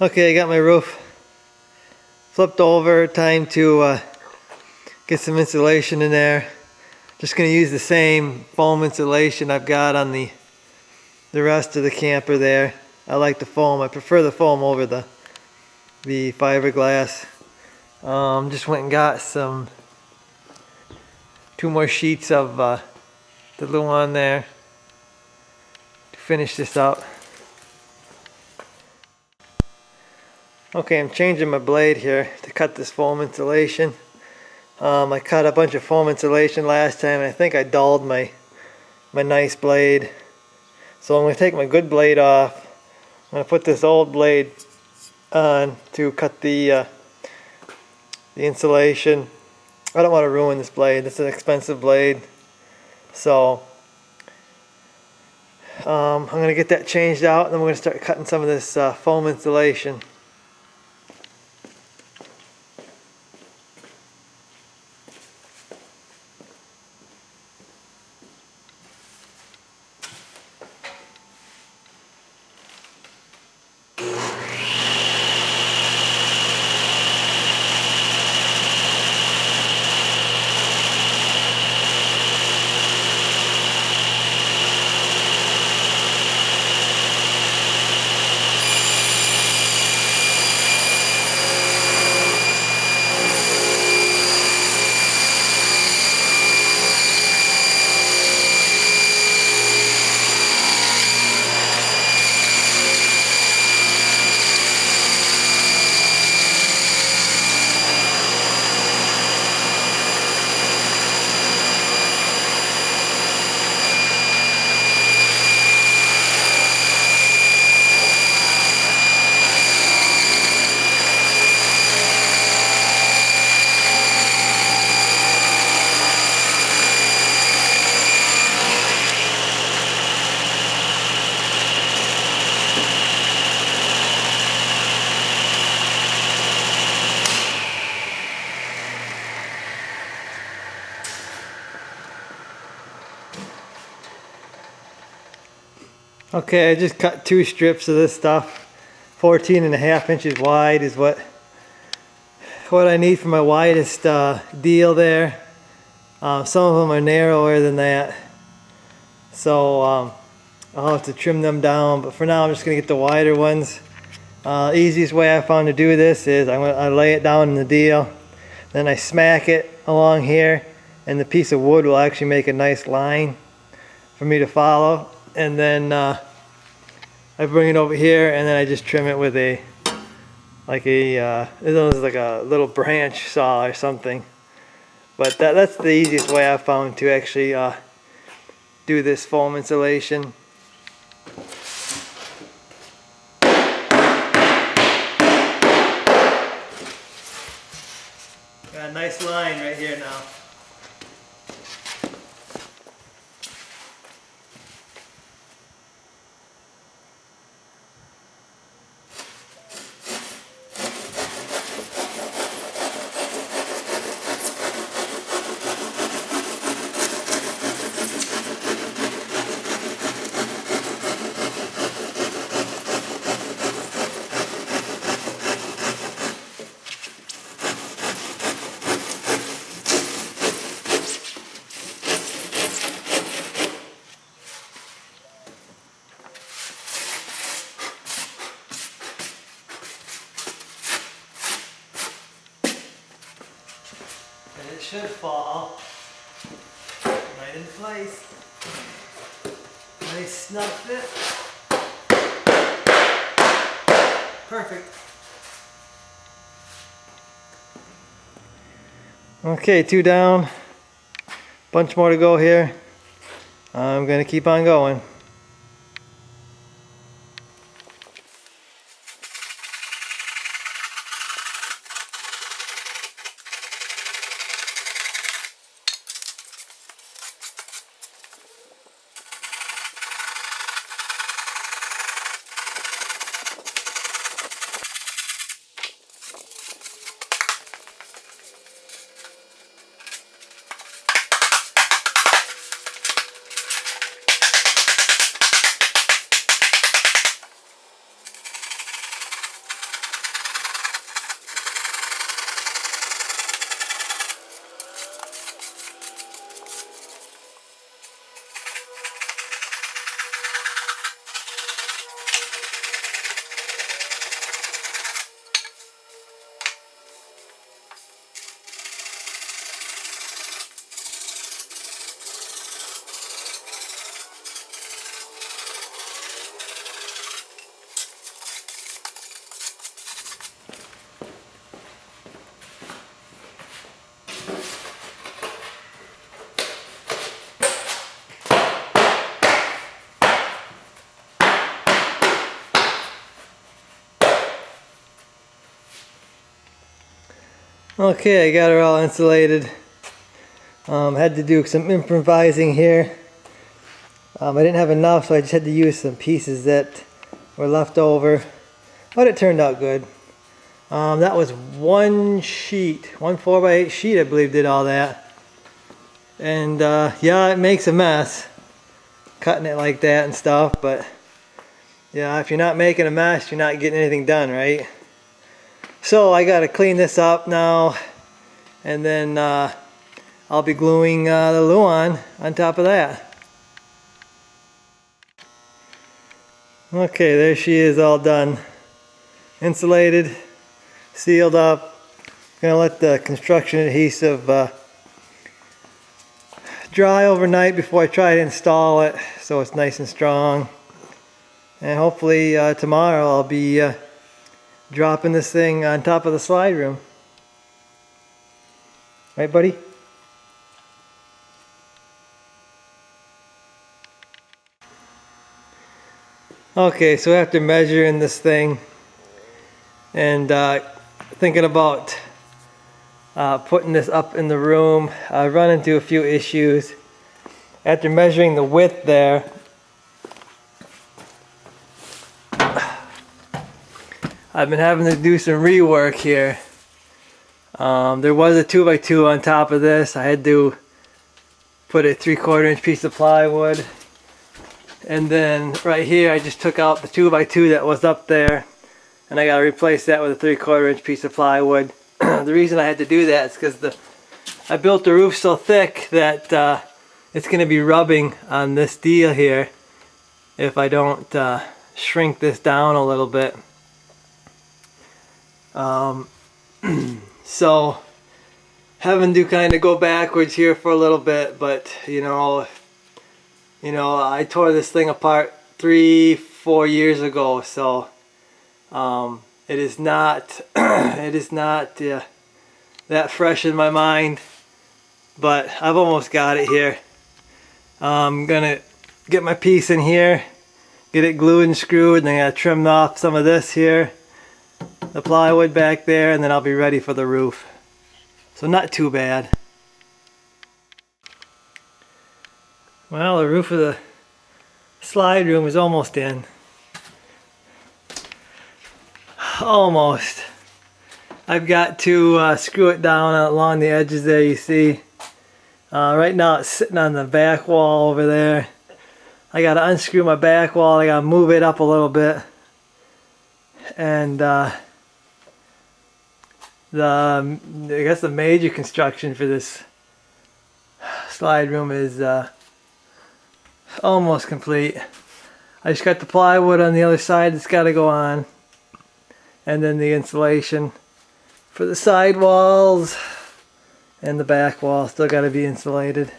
Okay, I got my roof flipped over. Time to get some insulation in there. Just going to use the same foam insulation I've got on the rest of the camper there. I like the foam. I prefer the foam over the fiberglass. Just went and got two more sheets of the Luan there to finish this up. Okay, I'm changing my blade here to cut this foam insulation. I cut a bunch of foam insulation last time, and I think I dulled my nice blade. So I'm going to take my good blade off. I'm going to put this old blade on to cut the insulation. I don't want to ruin this blade. It's an expensive blade. So I'm going to get that changed out, and then we're going to start cutting some of this foam insulation. Okay, I just cut two strips of this stuff. 14.5 inches wide is what I need for my widest deal there. Some of them are narrower than that, so I'll have to trim them down, but for now I'm just going to get the wider ones. Easiest way I found to do this is I lay it down in the deal, then I smack it along here, and the piece of wood will actually make a nice line for me to follow. And then I bring it over here, and then I just trim it with it was like a little branch saw or something. But that's the easiest way I found to actually do this foam insulation. Got a nice line right here now. And it should fall right in place. Nice snug fit. Perfect. Okay, two down. Bunch more to go here. I'm gonna keep on going. Okay, I got her all insulated. Had to do some improvising here. I didn't have enough, so I just had to use some pieces that were left over, but it turned out good. That was one sheet, one 4x8 sheet, I believe, did all that. And yeah, it makes a mess cutting it like that and stuff, but yeah, if you're not making a mess, you're not getting anything done, right? So I got to clean this up now, and then I'll be gluing the Luan on top of that. Okay, there she is, all done. Insulated, sealed up. Gonna let the construction adhesive dry overnight before I try to install it, so it's nice and strong. And hopefully tomorrow I'll be dropping this thing on top of the slide room. Right, buddy? Okay, so after measuring this thing and thinking about putting this up in the room, I run into a few issues. After measuring the width there, I've been having to do some rework here. There was a 2x2 on top of this. I had to put a 3/4 inch piece of plywood. And then right here I just took out the 2x2 that was up there, and I got to replace that with a 3/4 inch piece of plywood. The reason I had to do that is because I built the roof so thick that it's going to be rubbing on this deal here if I don't shrink this down a little bit. So having to kind of go backwards here for a little bit, but you know, I tore this thing apart 3-4 years ago, so it is not that fresh in my mind, but I've almost got it here. I'm gonna get my piece in here, get it glued and screwed, and then I gotta trim off some of this here, the plywood back there, and then I'll be ready for the roof. So not too bad. Well, the roof of the slide room is almost in. Almost. I've got to screw it down along the edges there, you see. Right now it's sitting on the back wall over there. I got to unscrew my back wall. I got to move it up a little bit. And I guess the major construction for this slide room is almost complete. I just got the plywood on the other side that's got to go on, and then the insulation for the side walls and the back wall still got to be insulated,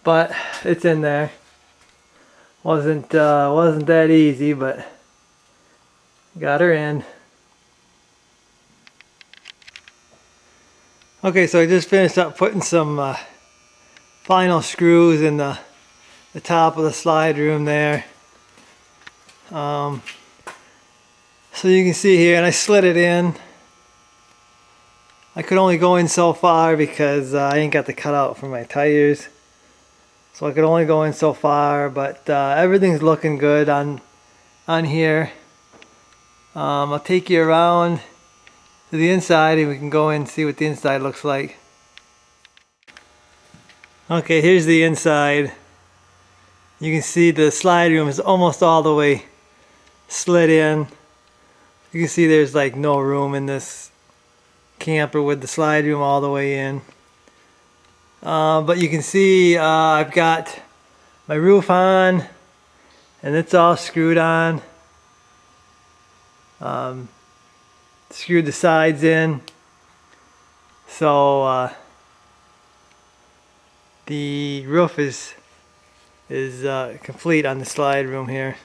but it's in there. Wasn't that easy, but got her in. Okay, so I just finished up putting some final screws in the top of the slide room there. So you can see here, and I slid it in. I could only go in so far because I ain't got the cutout for my tires. So I could only go in so far, but everything's looking good on here. I'll take you around to the inside and we can go in and see what the inside looks like. Okay, here's the inside. You can see the slide room is almost all the way slid in. You can see there's like no room in this camper with the slide room all the way in. But you can see I've got my roof on and it's all screwed on. Screwed the sides in. So the roof is complete on the slide room here.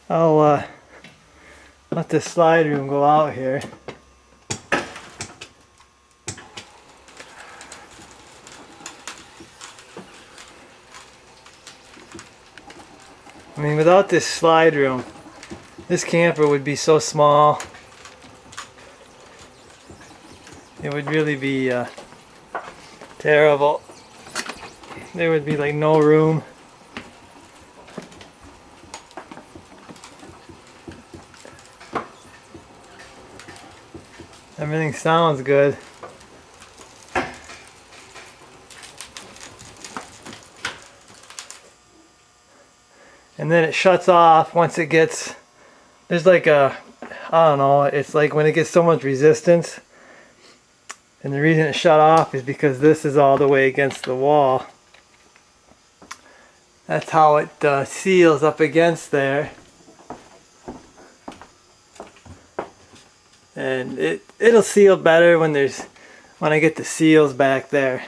I'll let the slide room go out here. I mean, without this slide room, This camper would be so small. It would really be terrible. There would be like no room. Everything sounds good. And then it shuts off once it gets, there's like a, I don't know, it's like when it gets so much resistance. And the reason it shut off is because this is all the way against the wall. That's how it seals up against there. And it'll seal better when I get the seals back there.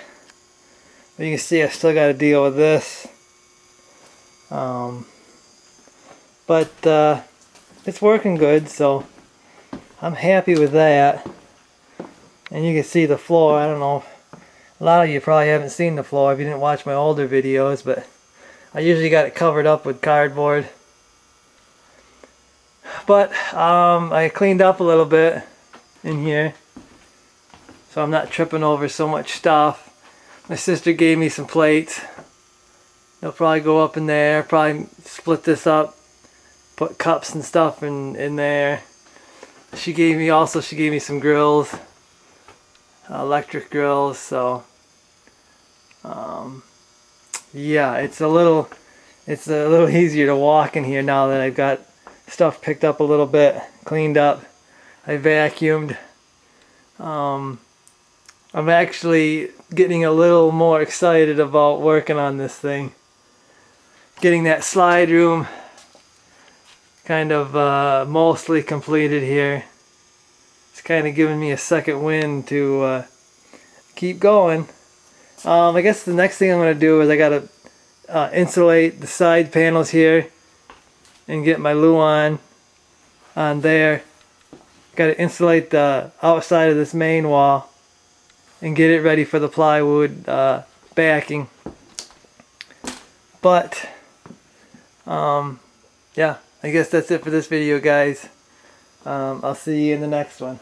But you can see I still got to deal with this. But it's working good, so I'm happy with that. And you can see the floor. I don't know, a lot of you probably haven't seen the floor if you didn't watch my older videos, but I usually got it covered up with cardboard. But I cleaned up a little bit in here, so I'm not tripping over so much stuff. My sister gave me some plates. They'll probably go up in there, probably split this up, put cups and stuff in there. She gave me some grills, electric grills, so yeah, it's a little easier to walk in here now that I've got stuff picked up a little bit, cleaned up. I vacuumed. I'm actually getting a little more excited about working on this thing. Getting that slide room kind of mostly completed here. It's kind of giving me a second wind to keep going. I guess the next thing I'm going to do is I got to insulate the side panels here and get my Luan on there. Got to insulate the outside of this main wall and get it ready for the plywood backing. But yeah, I guess that's it for this video, guys. I'll see you in the next one.